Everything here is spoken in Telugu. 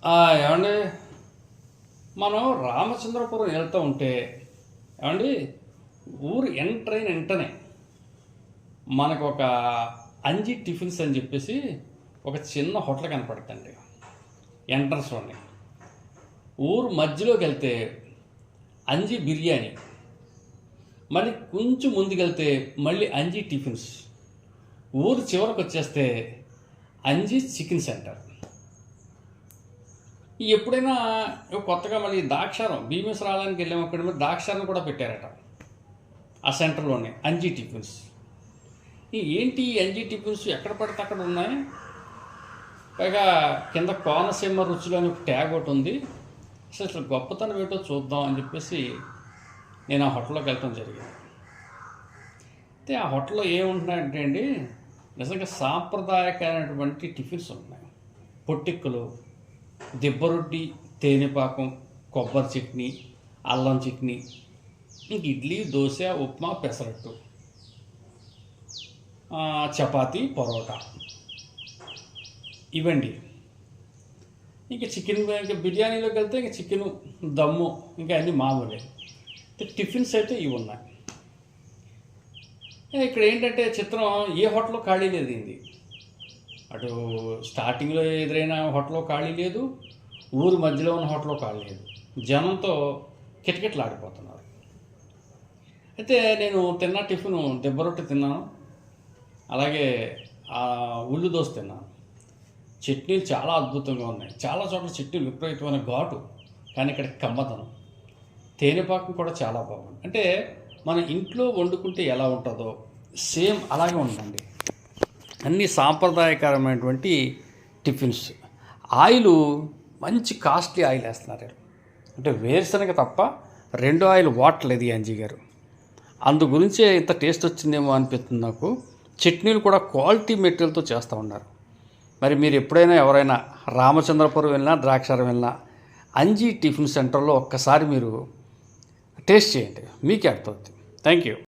ఏమండి, మనం రామచంద్రపురం వెళ్తూ ఉంటే ఏమండి, ఊరు ఎంటర్ అయిన వెంటనే మనకు ఒక అంజీ టిఫిన్స్ అని చెప్పేసి ఒక చిన్న హోటల్ కనపడుతుంది ఎంట్రన్స్లోనే. ఊరు మధ్యలోకి వెళ్తే అంజీ బిర్యానీ, మళ్ళీ కొంచెం ముందుకెళ్తే మళ్ళీ అంజీ టిఫిన్స్, ఊరు చివరికి వచ్చేస్తే అంజీ చికెన్ సెంటర్. ఎప్పుడైనా కొత్తగా మళ్ళీ ద్రాక్షారం భీమేశ్వరాలయానికి వెళ్ళాము, అక్కడ మీద ద్రాక్షారం కూడా పెట్టారట ఆ సెంటర్లోనే అంజీ టిఫిన్స్. ఏంటి అంజీ టిఫిన్స్ ఎక్కడ పడితే అక్కడ ఉన్నాయి, పైగా కింద కోనసీమ రుచులు అని ఒక ట్యాగ్ ఒకటి ఉంది. అసలు గొప్పతనం ఏంటో చూద్దాం అని చెప్పేసి నేను ఆ హోటల్లోకి వెళ్ళటం జరిగింది. అయితే ఆ హోటల్లో ఏముంటున్నాయంటే అండి, నిజంగా సాంప్రదాయకమైనటువంటి టిఫిన్స్ ఉన్నాయి. పొట్టిక్కులు, దిబ్బరొట్టి, తేనెపాకం, కొబ్బరి చట్నీ, అల్లం చట్నీ, ఇంక ఇడ్లీ, దోశ, ఉప్మా, పెసరట్టు, చపాతీ, పరోటా, ఇవండి. ఇంకా చికెన్, ఇంకా బిర్యానీలోకి వెళ్తే ఇంకా చికెను, దమ్ము, ఇంకా అన్నీ మామూలే. టిఫిన్స్ అయితే ఇవి ఉన్నాయి. ఇక్కడ ఏంటంటే చిత్రం, ఏ హోటల్లో ఖాళీ లేదు. ఇది అటు స్టార్టింగ్లో ఎదురైన హోటల్లో ఖాళీ లేదు, ఊరు మధ్యలో ఉన్న హోటల్లో ఖాళీ లేదు. జనంతో కిటకిటలాడిపోతున్నారు. అయితే నేను తిన్న టిఫిన్ దెబ్బరొట్టి తిన్నాను, అలాగే ఉల్లి దోశ తిన్నాను. చట్నీలు చాలా అద్భుతంగా ఉన్నాయి. చాలా చోట్ల చట్నీలు విపరీతమైన ఘాటు, కానీ ఇక్కడ కమ్మదనం. తేనెపాకం కూడా చాలా బాగుంది. అంటే మన ఇంట్లో వండుకుంటే ఎలా ఉంటుందో సేమ్ అలాగే ఉందండి. అన్ని సాంప్రదాయకరమైనటువంటి టిఫిన్స్. ఆయిల్ మంచి కాస్ట్లీ ఆయిల్ వేస్తున్నారు. అంటే వేరుశనగ తప్ప రెండో ఆయిల్ వాడలేదు ఈ అంజీ గారు. అందు గురించే ఇంత టేస్ట్ వచ్చిందేమో అనిపిస్తుంది నాకు. చట్నీలు కూడా క్వాలిటీ మెటీరియల్తో చేస్తూ ఉన్నారు. మరి మీరు ఎప్పుడైనా ఎవరైనా రామచంద్రపురం వెళ్ళినా, ద్రాక్షారం వెళ్ళినా అంజీ టిఫిన్ సెంటర్లో ఒక్కసారి మీరు టేస్ట్ చేయండి, మీకే అర్థమవుతుంది. Thank you.